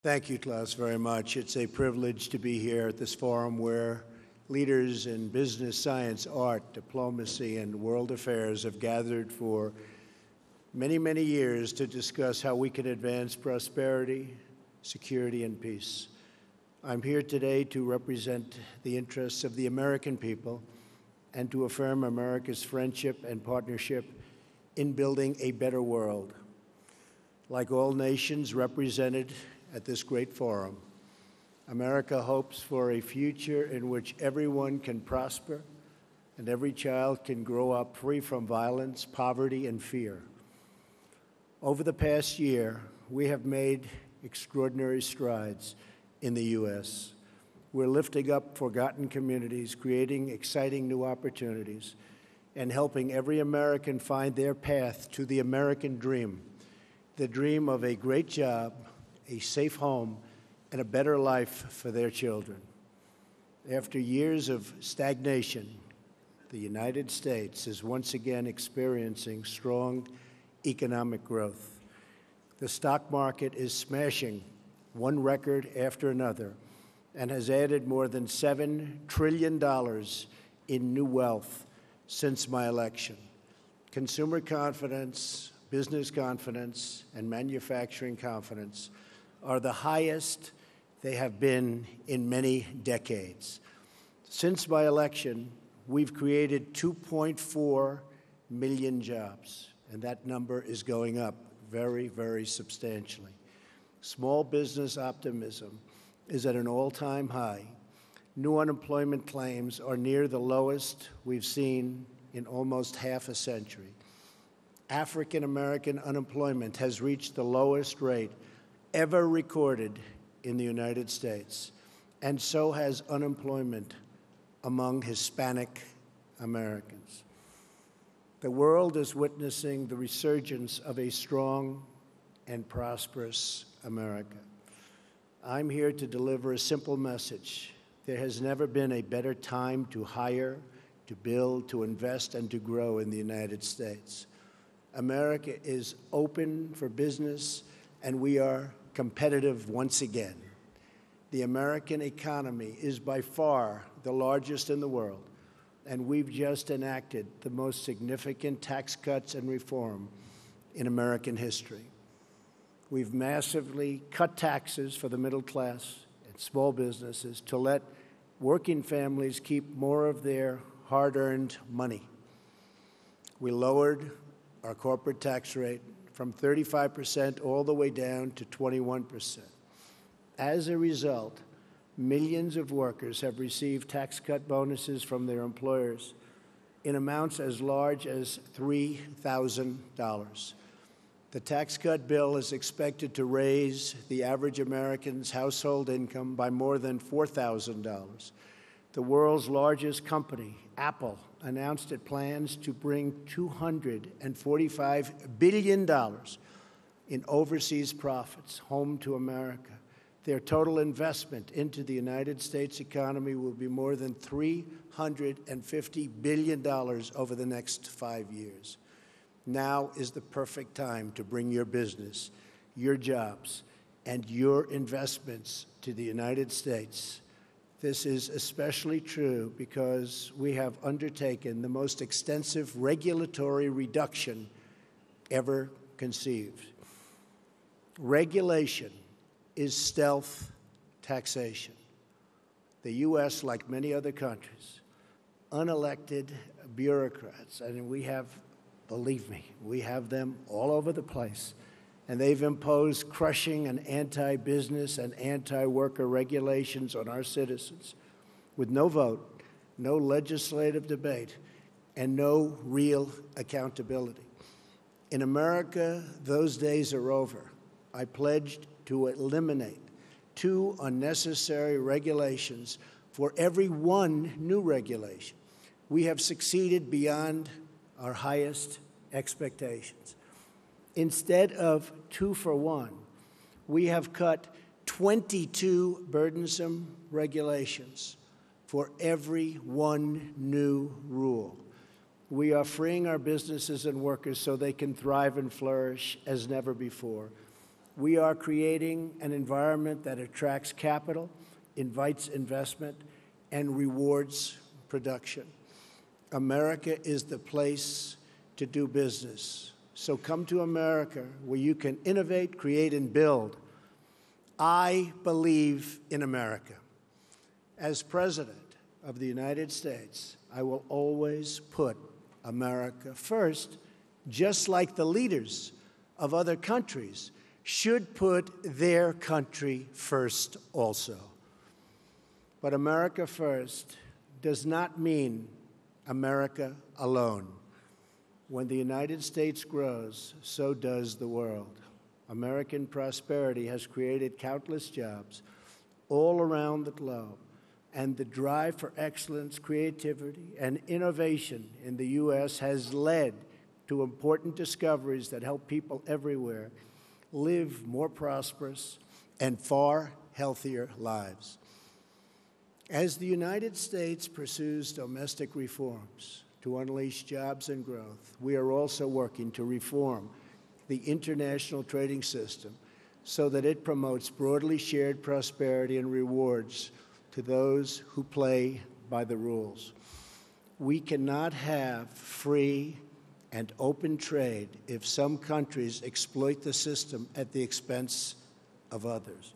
Thank you, Klaus, very much. It's a privilege to be here at this forum where leaders in business, science, art, diplomacy, and world affairs have gathered for many, many years to discuss how we can advance prosperity, security, and peace. I'm here today to represent the interests of the American people and to affirm America's friendship and partnership in building a better world. Like all nations represented at this great forum, America hopes for a future in which everyone can prosper and every child can grow up free from violence, poverty, and fear. Over the past year, we have made extraordinary strides in the U.S. We're lifting up forgotten communities, creating exciting new opportunities, and helping every American find their path to the American dream, the dream of a great job, a safe home, and a better life for their children. After years of stagnation, the United States is once again experiencing strong economic growth. The stock market is smashing one record after another and has added more than $7 trillion in new wealth since my election. Consumer confidence, business confidence, and manufacturing confidence are the highest they have been in many decades. Since my election, we've created 2.4 million jobs, and that number is going up very, very substantially. Small business optimism is at an all-time high. New unemployment claims are near the lowest we've seen in almost half a century. African American unemployment has reached the lowest rate ever recorded in the United States, and so has unemployment among Hispanic Americans. The world is witnessing the resurgence of a strong and prosperous America. I'm here to deliver a simple message. There has never been a better time to hire, to build, to invest, and to grow in the United States. America is open for business, and we are competitive once again. The American economy is by far the largest in the world, and we've just enacted the most significant tax cuts and reform in American history. We've massively cut taxes for the middle class and small businesses to let working families keep more of their hard-earned money. We lowered our corporate tax rate from 35% all the way down to 21%. As a result, millions of workers have received tax cut bonuses from their employers in amounts as large as $3,000. The tax cut bill is expected to raise the average American's household income by more than $4,000. The world's largest company, Apple, announced it plans to bring $245 billion in overseas profits home to America. Their total investment into the United States economy will be more than $350 billion over the next 5 years. Now is the perfect time to bring your business, your jobs, and your investments to the United States. This is especially true because we have undertaken the most extensive regulatory reduction ever conceived. Regulation is stealth taxation. The U.S., like many other countries, unelected bureaucrats, and we have, believe me, we have them all over the place, and they've imposed crushing and anti-business and anti-worker regulations on our citizens with no vote, no legislative debate, and no real accountability. In America, those days are over. I pledged to eliminate 2 unnecessary regulations for every 1 new regulation. We have succeeded beyond our highest expectations. Instead of 2 for 1, we have cut 22 burdensome regulations for every 1 new rule. We are freeing our businesses and workers so they can thrive and flourish as never before. We are creating an environment that attracts capital, invites investment, and rewards production. America is the place to do business. So come to America, where you can innovate, create, and build. I believe in America. As President of the United States, I will always put America first, just like the leaders of other countries should put their country first also. But America first does not mean America alone. When the United States grows, so does the world. American prosperity has created countless jobs all around the globe, and the drive for excellence, creativity, and innovation in the U.S. has led to important discoveries that help people everywhere live more prosperous and far healthier lives. As the United States pursues domestic reforms to unleash jobs and growth, we are also working to reform the international trading system so that it promotes broadly shared prosperity and rewards to those who play by the rules. We cannot have free and open trade if some countries exploit the system at the expense of others.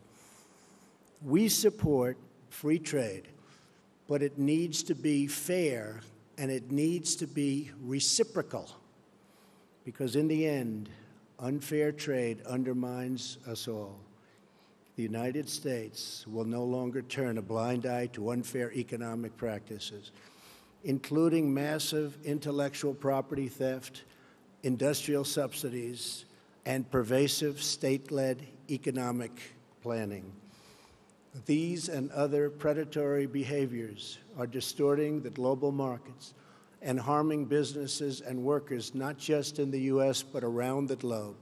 We support free trade, but it needs to be fair and it needs to be reciprocal, because in the end, unfair trade undermines us all. The United States will no longer turn a blind eye to unfair economic practices, including massive intellectual property theft, industrial subsidies, and pervasive state-led economic planning. These and other predatory behaviors are distorting the global markets and harming businesses and workers, not just in the U.S., but around the globe.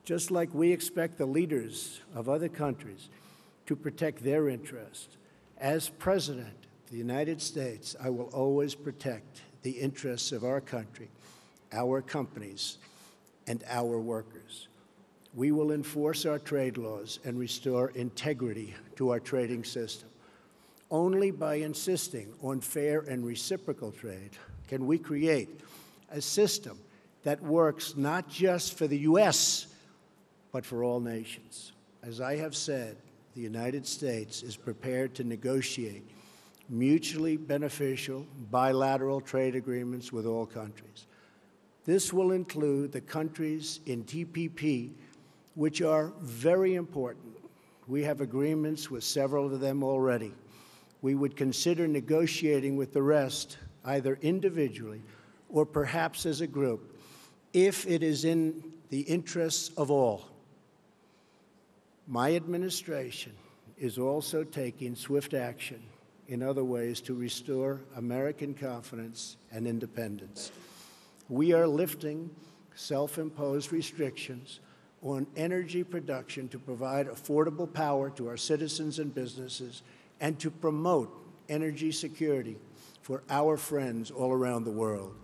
Just like we expect the leaders of other countries to protect their interests, as President of the United States, I will always protect the interests of our country, our companies, and our workers. We will enforce our trade laws and restore integrity to our trading system. Only by insisting on fair and reciprocal trade can we create a system that works not just for the U.S., but for all nations. As I have said, the United States is prepared to negotiate mutually beneficial bilateral trade agreements with all countries. This will include the countries in TPP, which are very important. We have agreements with several of them already. We would consider negotiating with the rest, either individually or perhaps as a group, if it is in the interests of all. My administration is also taking swift action in other ways to restore American confidence and independence. We are lifting self-imposed restrictions on energy production to provide affordable power to our citizens and businesses and to promote energy security for our friends all around the world.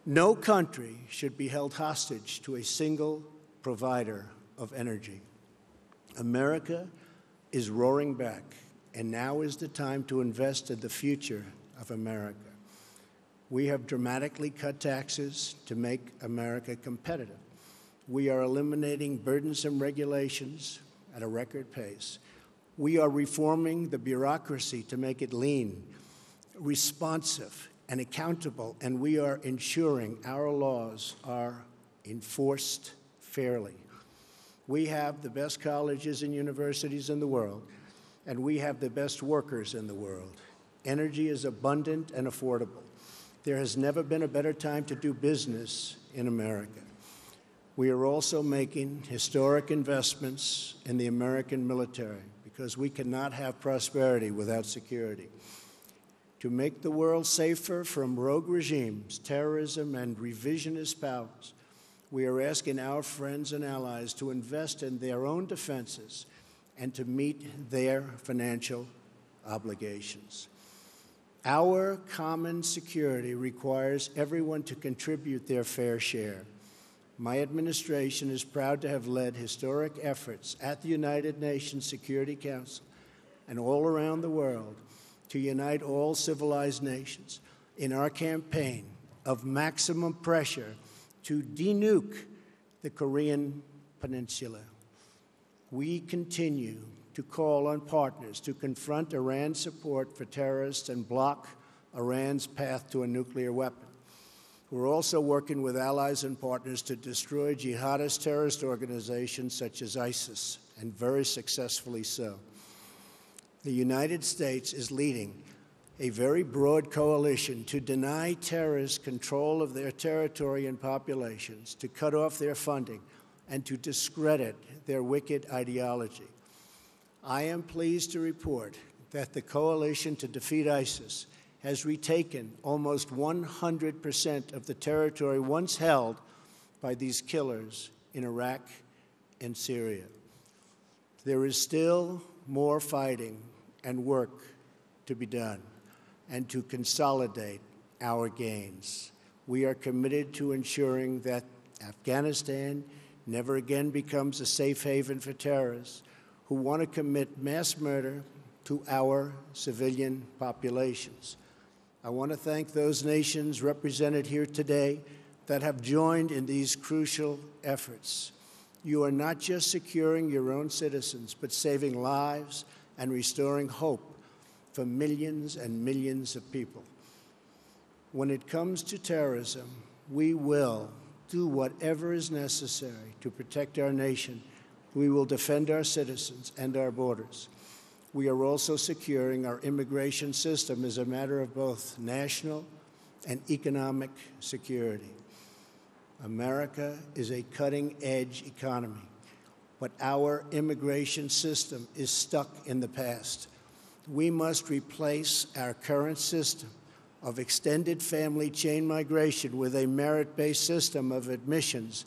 No country should be held hostage to a single provider of energy. America is roaring back, and now is the time to invest in the future of America. We have dramatically cut taxes to make America competitive. We are eliminating burdensome regulations at a record pace. We are reforming the bureaucracy to make it lean, responsive, and accountable, and we are ensuring our laws are enforced fairly. We have the best colleges and universities in the world, and we have the best workers in the world. Energy is abundant and affordable. There has never been a better time to do business in America. We are also making historic investments in the American military because we cannot have prosperity without security. To make the world safer from rogue regimes, terrorism, and revisionist powers, we are asking our friends and allies to invest in their own defenses and to meet their financial obligations. Our common security requires everyone to contribute their fair share. My administration is proud to have led historic efforts at the United Nations Security Council and all around the world to unite all civilized nations in our campaign of maximum pressure to denuke the Korean Peninsula. We continue to call on partners to confront Iran's support for terrorists and block Iran's path to a nuclear weapon. We're also working with allies and partners to destroy jihadist terrorist organizations such as ISIS, and very successfully so. The United States is leading a very broad coalition to deny terrorists control of their territory and populations, to cut off their funding, and to discredit their wicked ideology. I am pleased to report that the coalition to defeat ISIS has retaken almost 100% of the territory once held by these killers in Iraq and Syria. There is still more fighting and work to be done and to consolidate our gains. We are committed to ensuring that Afghanistan never again becomes a safe haven for terrorists who want to commit mass murder to our civilian populations. I want to thank those nations represented here today that have joined in these crucial efforts. You are not just securing your own citizens, but saving lives and restoring hope for millions and millions of people. When it comes to terrorism, we will do whatever is necessary to protect our nation. We will defend our citizens and our borders. We are also securing our immigration system as a matter of both national and economic security. America is a cutting-edge economy, but our immigration system is stuck in the past. We must replace our current system of extended family chain migration with a merit-based system of admissions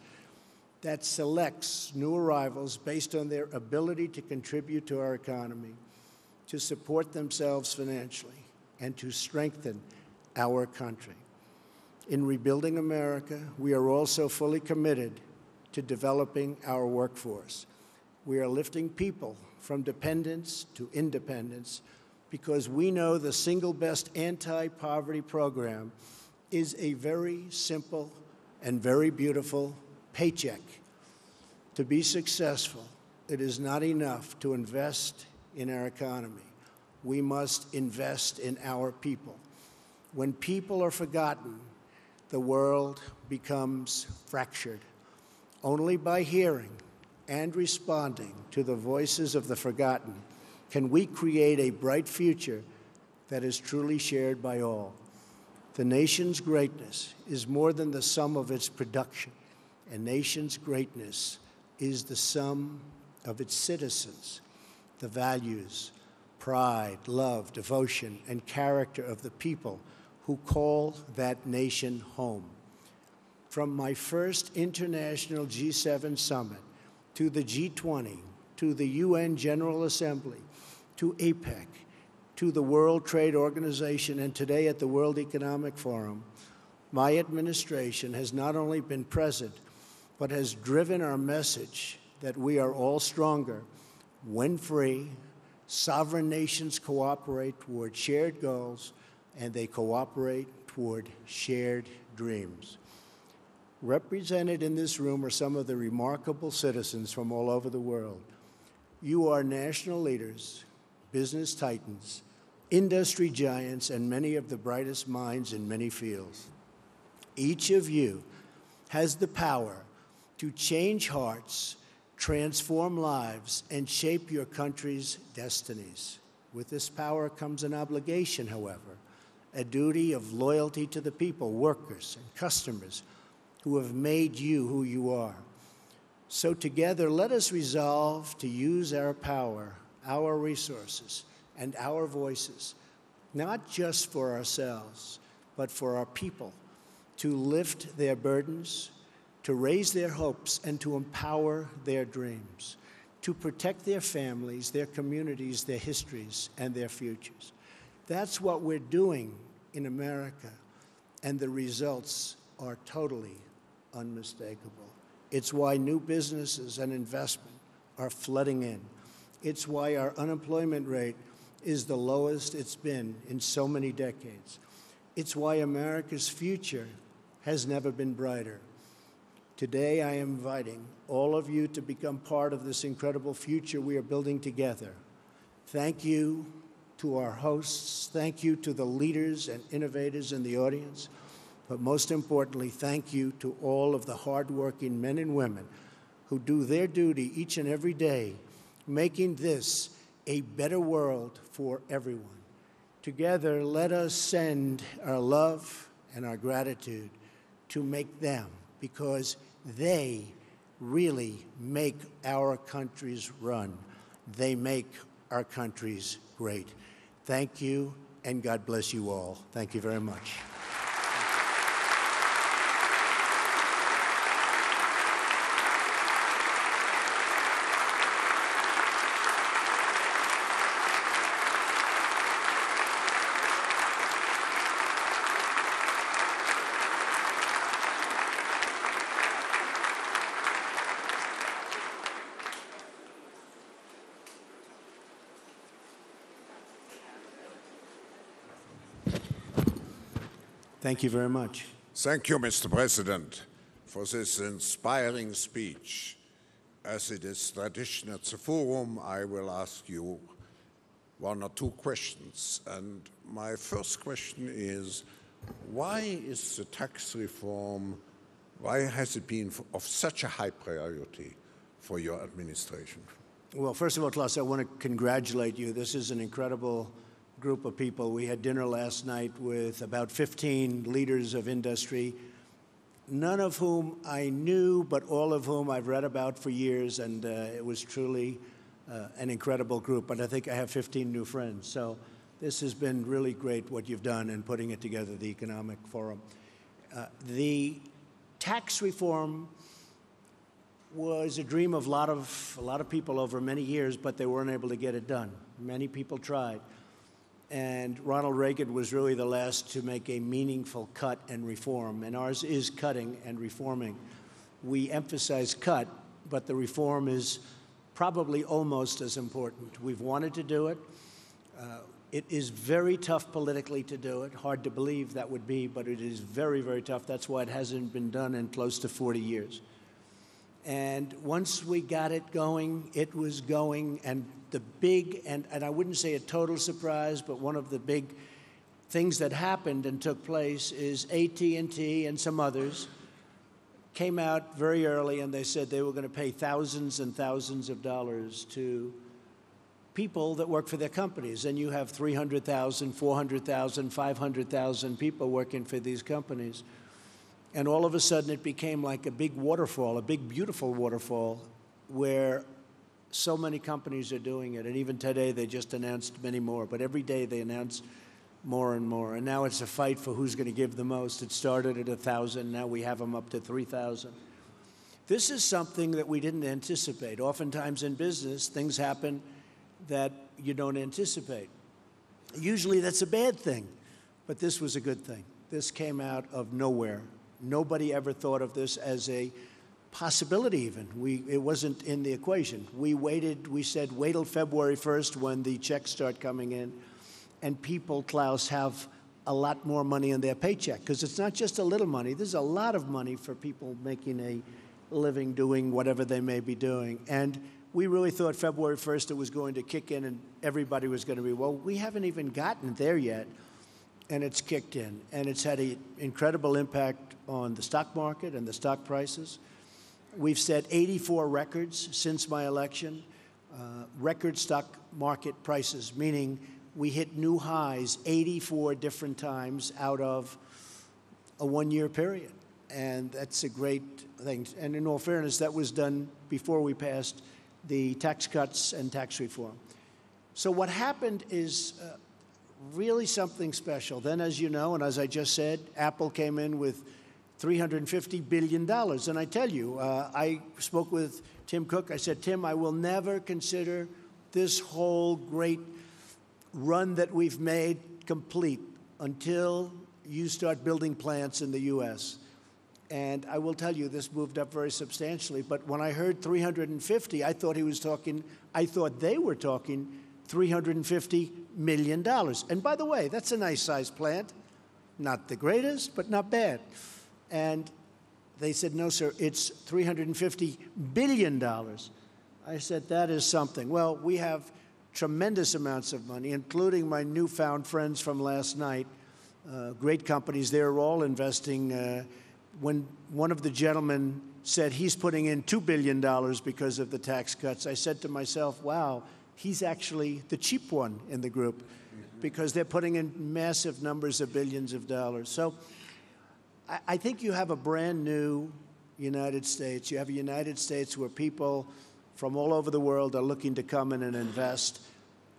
that selects new arrivals based on their ability to contribute to our economy, to support themselves financially, and to strengthen our country. In rebuilding America, we are also fully committed to developing our workforce. We are lifting people from dependence to independence because we know the single best anti-poverty program is a very simple and very beautiful paycheck. To be successful, it is not enough to invest in our economy. We must invest in our people. When people are forgotten, the world becomes fractured. Only by hearing and responding to the voices of the forgotten can we create a bright future that is truly shared by all. The nation's greatness is more than the sum of its production. A nation's greatness is the sum of its citizens, the values, pride, love, devotion, and character of the people who call that nation home. From my first international G7 summit to the G20, to the UN General Assembly, to APEC, to the World Trade Organization, and today at the World Economic Forum, my administration has not only been present, but has driven our message that we are all stronger when free, sovereign nations cooperate toward shared goals, and they cooperate toward shared dreams. Represented in this room are some of the remarkable citizens from all over the world. You are national leaders, business titans, industry giants, and many of the brightest minds in many fields. Each of you has the power to change hearts, transform lives, and shape your country's destinies. With this power comes an obligation, however, a duty of loyalty to the people, workers, and customers who have made you who you are. So together, let us resolve to use our power, our resources, and our voices, not just for ourselves, but for our people, to lift their burdens, to raise their hopes, and to empower their dreams, to protect their families, their communities, their histories, and their futures. That's what we're doing in America, and the results are totally unmistakable. It's why new businesses and investment are flooding in. It's why our unemployment rate is the lowest it's been in so many decades. It's why America's future has never been brighter. Today, I am inviting all of you to become part of this incredible future we are building together. Thank you to our hosts. Thank you to the leaders and innovators in the audience. But most importantly, thank you to all of the hardworking men and women who do their duty each and every day, making this a better world for everyone. Together, let us send our love and our gratitude to make them, because they really make our countries run. They make our countries great. Thank you, and God bless you all. Thank you very much. Thank you very much. Thank you, Mr. President, for this inspiring speech. As it is tradition at the forum, I will ask you one or two questions. And my first question is, why is the tax reform, why has it been of such a high priority for your administration? Well, first of all, Klaus, I want to congratulate you. This is an incredible group of people. We had dinner last night with about 15 leaders of industry, none of whom I knew, but all of whom I've read about for years, and it was truly an incredible group. But I think I have 15 new friends. So this has been really great what you've done in putting it together, the Economic Forum. The tax reform was a dream of a lot of people over many years, but they weren't able to get it done. Many people tried. And Ronald Reagan was really the last to make a meaningful cut and reform, and ours is cutting and reforming. We emphasize cut, but the reform is probably almost as important. We've wanted to do it. It is very tough politically to do it. Hard to believe that would be, but it is very, very tough. That's why it hasn't been done in close to 40 years. And once we got it going, it was going, and the big, and I wouldn't say a total surprise, but one of the big things that happened and took place is AT&T and some others came out very early and they said they were going to pay thousands and thousands of dollars to people that work for their companies. And you have 300,000, 400,000, 500,000 people working for these companies. And all of a sudden it became like a big waterfall, a big, beautiful waterfall, where so many companies are doing it. And even today they just announced many more. But every day they announce more and more. And now it's a fight for who's going to give the most. It started at 1,000. Now we have them up to 3,000. This is something that we didn't anticipate. Oftentimes in business, things happen that you don't anticipate. Usually that's a bad thing. But this was a good thing. This came out of nowhere. Nobody ever thought of this as a possibility even. It wasn't in the equation. We waited, we said, wait till February 1st when the checks start coming in, and people, Klaus, have a lot more money in their paycheck, because it's not just a little money. There's a lot of money for people making a living doing whatever they may be doing. And we really thought February 1st it was going to kick in and everybody was going to be, well, we haven't even gotten there yet. And it's kicked in. And it's had an incredible impact on the stock market and the stock prices. We've set 84 records since my election, record stock market prices, meaning we hit new highs 84 different times out of a one-year period. And that's a great thing. And in all fairness, that was done before we passed the tax cuts and tax reform. So what happened is really something special. Then, as you know, and as I just said, Apple came in with $350 billion. And I tell you, I spoke with Tim Cook. I said, Tim, I will never consider this whole great run that we've made complete until you start building plants in the U.S. And I will tell you, this moved up very substantially. But when I heard 350, I thought they were talking $350 million. And by the way, that's a nice sized plant. Not the greatest, but not bad. And they said, no, sir, it's $350 billion. I said, that is something. Well, we have tremendous amounts of money, including my newfound friends from last night, great companies. They're all investing. When one of the gentlemen said he's putting in $2 billion because of the tax cuts, I said to myself, wow, he's actually the cheap one in the group because they're putting in massive numbers of billions of dollars. So I think you have a brand new United States. You have a United States where people from all over the world are looking to come in and invest,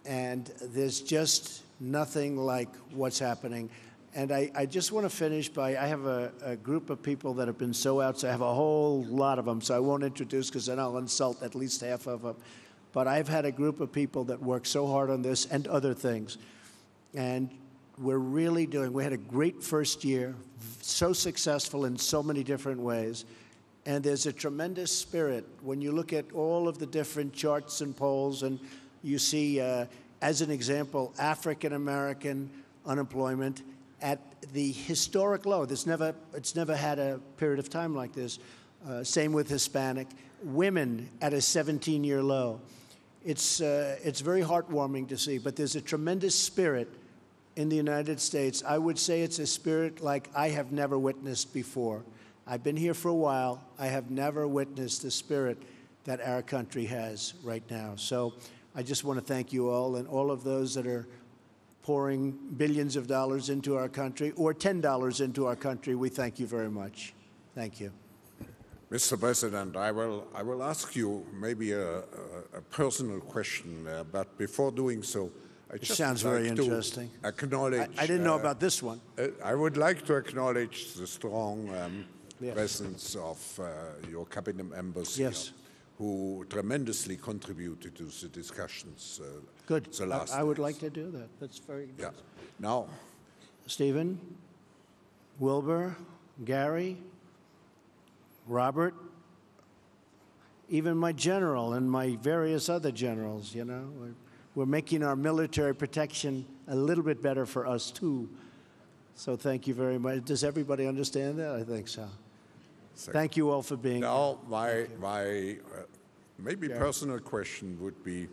and there's just nothing like what's happening. And I just want to finish by, I have a group of people that have been so outside. I have a whole lot of them, so I won't introduce because then I'll insult at least half of them. But I've had a group of people that work so hard on this and other things. And we're really we had a great first year, so successful in so many different ways. And there's a tremendous spirit when you look at all of the different charts and polls, and you see, as an example, African-American unemployment at the historic low. It's never had a period of time like this. Same with Hispanic. Women at a 17-year low. It's very heartwarming to see, but there's a tremendous spirit in the United States. I would say it's a spirit like I have never witnessed before. I've been here for a while. I have never witnessed the spirit that our country has right now. So I just want to thank you all and all of those that are pouring billions of dollars into our country or $10 into our country. We thank you very much. Thank you. Mr. President, I will ask you maybe a personal question, but before doing so, I just sounds very interesting. Acknowledge. I didn't know about this one. I would like to acknowledge the strong presence of your cabinet members here, who tremendously contributed to the discussions. Good. The last I would like to do that. That's very good. Yeah. Now, Stephen, Wilbur, Gary, Robert, even my general and my various other generals, you know, we're making our military protection a little bit better for us too. So thank you very much. Does everybody understand that? I think so. Thank you all for being here. Now, my maybe personal question would be,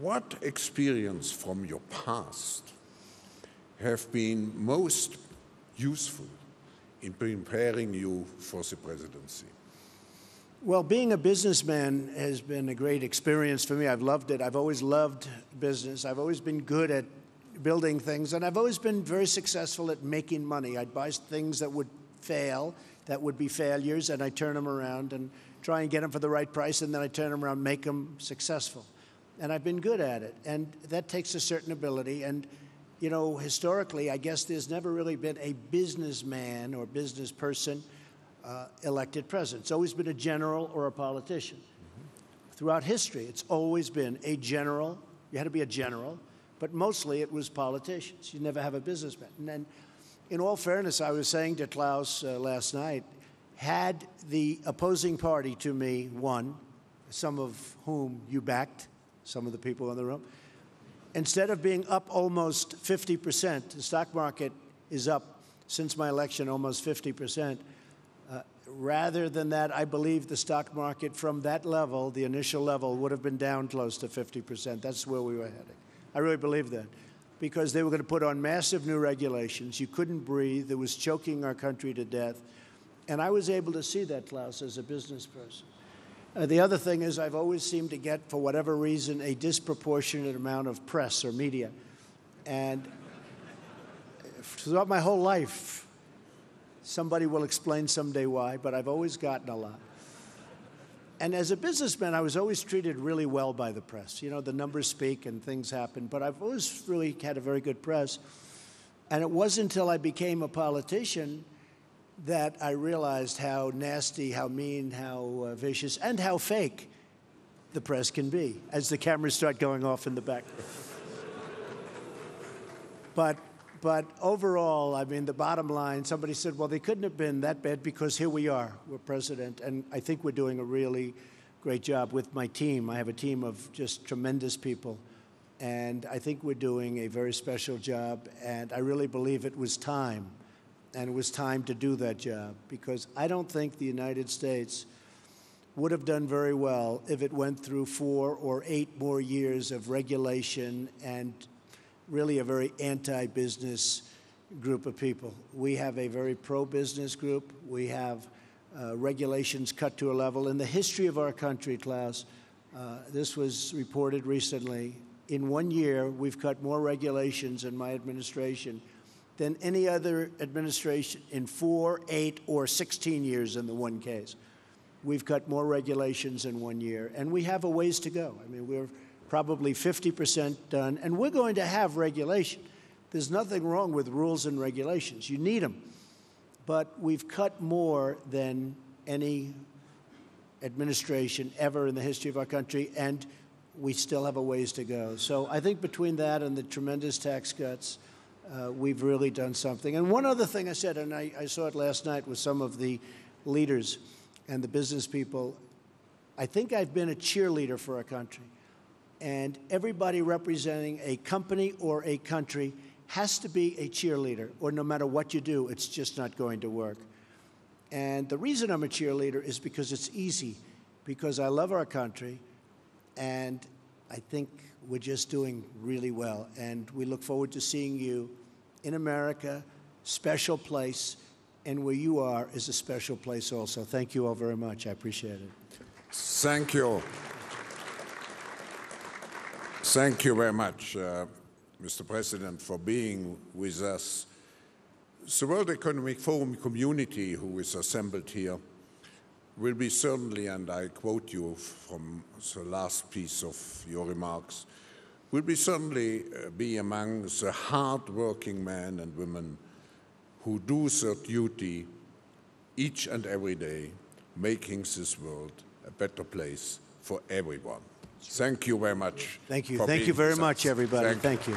what experience from your past have been most useful in preparing you for the presidency? Well, being a businessman has been a great experience for me. I've loved it. I've always loved business. I've always been good at building things, and I've always been very successful at making money. I'd buy things that would fail, that would be failures, and I turn them around and try and get them for the right price, and then I turn them around, make them successful. And I've been good at it, and that takes a certain ability. And, you know, historically, I guess there's never really been a businessman or business person elected president. It's always been a general or a politician. Throughout history, it's always been a general. You had to be a general, but mostly it was politicians. You never have a businessman. And then, in all fairness, I was saying to Klaus last night, had the opposing party to me won, some of whom you backed, some of the people in the room, instead of being up almost 50%, the stock market is up since my election almost 50%. Rather than that, I believe the stock market from that level, the initial level, would have been down close to 50%. That's where we were heading. I really believe that. Because they were going to put on massive new regulations. You couldn't breathe. It was choking our country to death. And I was able to see that, Klaus, as a business person. The other thing is I've always seemed to get, for whatever reason, a disproportionate amount of press or media. And throughout my whole life, somebody will explain someday why, but I've always gotten a lot. And as a businessman, I was always treated really well by the press. You know, the numbers speak and things happen, but I've always really had a very good press. And it wasn't until I became a politician that I realized how nasty, how mean, how vicious, and how fake the press can be as the cameras start going off in the back. But But overall, I mean, the bottom line, somebody said, well, they couldn't have been that bad because here we are, we're president, and I think we're doing a really great job with my team. I have a team of just tremendous people, and I think we're doing a very special job, and I really believe it was time, and it was time to do that job, because I don't think the United States would have done very well if it went through 4 or 8 more years of regulation and really a very anti-business group of people. We have a very pro-business group. We have regulations cut to a level. In the history of our country, Klaus, this was reported recently, in 1 year, we've cut more regulations in my administration than any other administration in 4, 8, or 16 years in the one case. We've cut more regulations in 1 year, and we have a ways to go. I mean, we're probably 50% done, and we're going to have regulation. There's nothing wrong with rules and regulations. You need them. But we've cut more than any administration ever in the history of our country, and we still have a ways to go. So I think between that and the tremendous tax cuts, we've really done something. And one other thing I said, and I saw it last night with some of the leaders and the business people, I think I've been a cheerleader for our country. And everybody representing a company or a country has to be a cheerleader, or no matter what you do, it's just not going to work. And the reason I'm a cheerleader is because it's easy, because I love our country, and I think we're just doing really well. And we look forward to seeing you in America, special place, and where you are is a special place also. Thank you all very much. I appreciate it. Thank you. Thank you very much, Mr. President, for being with us. The World Economic Forum community who is assembled here will be certainly, and I quote you from the last piece of your remarks, will be certainly be among the hard-working men and women who do their duty each and every day, making this world a better place for everyone. Thank you very much. Thank you. Thank you very much, everybody. Thank you.